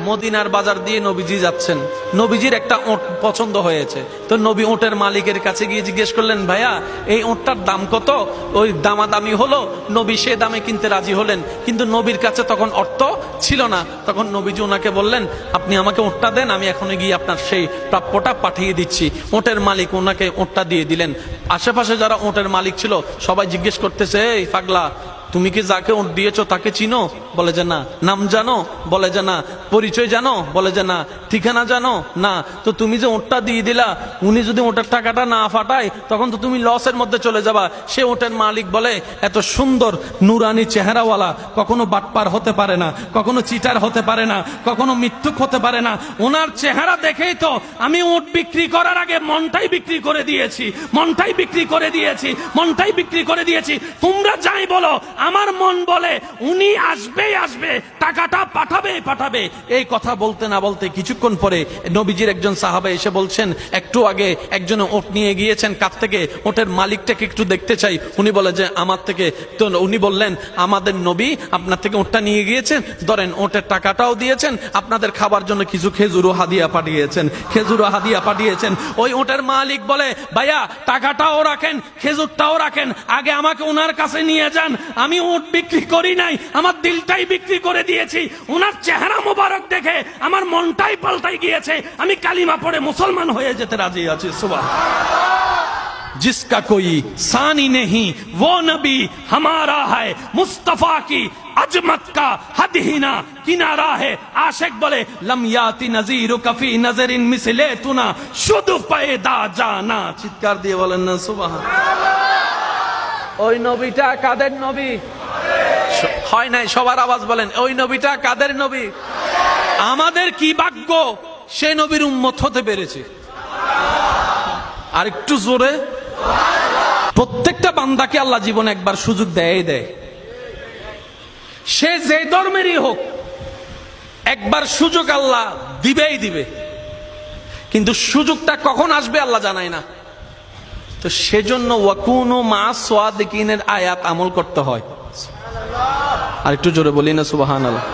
মদিনার বাজার দিয়ে নবীজি যাচ্ছেন, নবীজির একটা ওট পছন্দ হয়েছে। তো নবী ওটের মালিকের কাছে গিয়ে জিজ্ঞেস করলেন, ভাইয়া এই ওটটার দাম কত? ওই দামাদামি হলো, নবী সে দামে কিনতে রাজি হলেন, কিন্তু নবীর কাছে তখন অর্থ ছিল না। তখন নবীজি ওনাকে বললেন, আপনি আমাকে ওটটা দেন, আমি এখনই গিয়ে আপনার সেই প্রাপ্যটা পাঠিয়ে দিচ্ছি। ওটের মালিক ওনাকে ওটটা দিয়ে দিলেন। আশেপাশে যারা ওটের মালিক ছিল সবাই জিজ্ঞেস করতেছে, এই পাগলা, তুমি কি যাকে ওট দিয়েছো তাকে চিনো? বলে যে না। নাম জানো? বলে যে না। পরিচয় জানো? বলে যে না। ঠিকানা জানো? না। তো তুমি যে ওটটা দিয়ে দিলা, উনি যদি ওটার টাকাটা না ফাটায় তখন তো তুমি লসের মধ্যে চলে যাবা। সে ওটের মালিক বলে, এত সুন্দর নুরানি চেহারাওয়ালা কখনো বাটপার হতে পারে না, কখনো চিটার হতে পারে না, কখনো মিথ্যুক হতে পারে না। ওনার চেহারা দেখেই তো আমি ওট বিক্রি করার আগে মনটাই বিক্রি করে দিয়েছি, মনটাই বিক্রি করে দিয়েছি, মনটাই বিক্রি করে দিয়েছি। তোমরা যাই বলো, আমার মন বলে উনি আসবেই আসবে, টাকাটা পাঠাবেই পাঠাবে। এই কথা বলতে না বলতে কিছুক্ষণ পরে নবীজির একজন সাহাবা এসে বলছেন, একটু আগে একজনে ওট নিয়ে গিয়েছেন, কাছ থেকে ওটের মালিকটাকে একটু দেখতে চাই। উনি বলে যে আমার থেকে। তো উনি বললেন, আমাদের নবী আপনার থেকে ওটটা নিয়ে গিয়েছেন, ধরেন ওটের টাকাটাও দিয়েছেন, আপনাদের খাবার জন্য কিছু খেজুরও হাদিয়া পাঠিয়েছেন, খেজুরও হাদিয়া পাঠিয়েছেন। ওই ওটের মালিক বলে, ভাইয়া টাকাটাও রাখেন, খেজুরটাও রাখেন, আগে আমাকে ওনার কাছে নিয়ে যান। আমি ওট বিক্রি করি নাই, আমার দিলটাই বিক্রি করে দিয়েছি। ওনার চেহারা মোবারক দেখে আমার মনটাই পাল্টাই গিয়েছে, আমি কালিমা পড়ে মুসলমান হয়ে যেতে রাজি আছি। সুবহান। जिसका कोई सानी नहीं वो नबी हमारा है, मुस्तफा की अजमत का हद ही ना किनारा है। आशिक बोले, लम याति नजीर कफी नजरिन मिसले तुना शुद्ध पैदा जाना। চিৎকার দিয়ে বলেন না সুবহানাল্লাহ। ওই নবীটা কাদের নবী? হয় নাই, সবার আওয়াজ বলেন, ওই নবীটা কাদের নবী? আমাদের কি ভাগ্য সেই নবীর উম্মত হতে পেরেছে। আর একটু জোরে। প্রত্যেকটা বান্দাকে আল্লাহ জীবনে একবার সুযোগ দেয় দেয়, সে যে ধর্মেরই হোক, একবার সুযোগ আল্লাহ দিবেই দিবে, কিন্তু সুযোগটা কখন আসবে আল্লাহ জানায় না। তো সেজন্য ওয়াকুনু মা সাদিকিনের আয়াত আমল করতে হয়। আর একটু জোরে বলি না সুবহানাল্লাহ।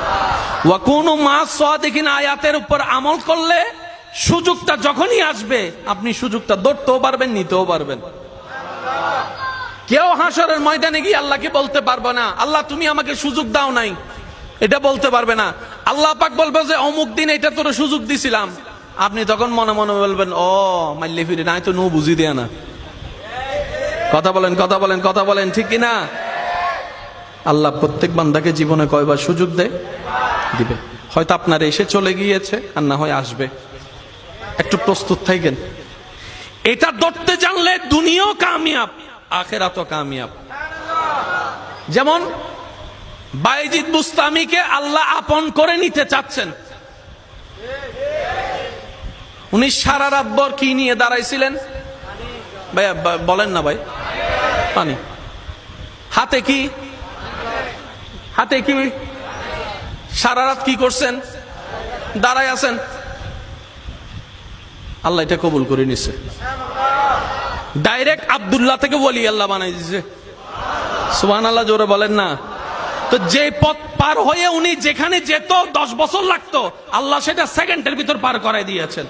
ওয়াকুনু মা সাদিকিন আয়াতের উপর আমল করলে সুযোগটা যখনই আসবে আপনি সুযোগটা ধরতেও পারবেন, নিতেও পারবেন। কেউ হাসরের ময়দানে গিয়ে আল্লাহকে বলতে পারবে না, আল্লাহ তুমি আমাকে সুযোগ দাও নাই, এটা বলতে পারবে না। আল্লাহ পাক বলবে যে অমুক দিন এটা তোর সুযোগ দিছিলাম। আপনি তখন মনে মনে বলবেন, ও মাইলে ফিরে নাই তো নো বুঝি দেয়া না। কথা বলেন, কথা বলেন, কথা বলেন, ঠিক কিনা? আল্লাহ প্রত্যেক বান্দাকে জীবনে কয়বার সুযোগ দেয়? দিবে। হয়তো আপনার এসে চলে গিয়েছে, আর না হয় আসবে। একটু প্রস্তুত থাকেন। এটা ধরতে জানলে দুনিয়াও কামিয়াব, আখিরাতও কামিয়াব। যেমন বায়েজিদ বুস্তামিকে আল্লাহ আপন করে নিতে চাচ্ছেন। উনি সারা রাত ভর কি নিয়ে দাঁড়াইছিলেন? ভাই বলেন না ভাই। পানি। হাতে কি? হাতে কি? সারা রাত কি করছেন? দাঁড়ায় আছেন। আল্লাহ এটা কবুল করে নিছে। ডাইরেক্ট আব্দুল্লাহ থেকে ওলি আল্লাহ বানাই দিছে। সুবহানাল্লাহ, জোরে বলেন না। তো যে পথ পার হয়ে উনি যেখানে যেত 10 বছর লাগতো, আল্লাহ সেটা সেকেন্ডের ভিতর পার করাই দিয়েছেন।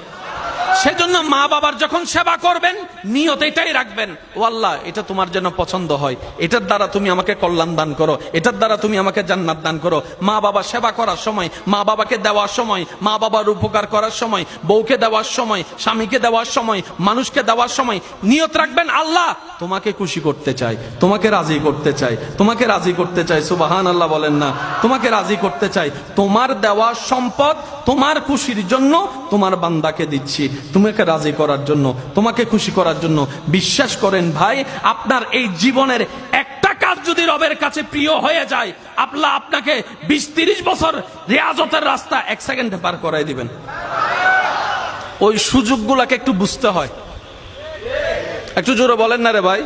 সেজন্য মা বাবার যখন সেবা করবেন নিয়ত এটাই রাখবেন, ও আল্লাহ এটা তোমার যেন পছন্দ হয়, এটার দ্বারা তুমি আমাকে কল্যাণ দান করো, এটার দ্বারা তুমি আমাকে জান্নাত দান করো। মা বাবা সেবা করার সময়, মা বাবাকে দেওয়ার সময়, মা বাবার উপকার করার সময়, বউকে দেওয়ার সময়, স্বামীকে দেওয়ার সময়, মানুষকে দেওয়ার সময় নিয়ত রাখবেন, আল্লাহ তোমাকে খুশি করতে চাই, তোমাকে রাজি করতে চাই, তোমাকে রাজি করতে চাই। সুবহানাল্লাহ বলেন না। তোমাকে রাজি করতে চাই, তোমার দেওয়া সম্পদ তোমার খুশির জন্য তোমার বান্দাকে দিচ্ছি, তোমাকে রাজি করার জন্য, তোমাকে খুশি করার জন্য। বিশ্বাস করেন ভাই, আপনার এই জীবনের একটা কাজ যদি রবের কাছে প্রিয় হয়ে যায়, আল্লাহ আপনাকে 20-30 বছর রিয়াজতের রাস্তা 1 সেকেন্ডে পার করাই দিবেন। ওই সুযোগগুলোকে একটু বুঝতে হয়। একটু জোরে বলেন না রে ভাই।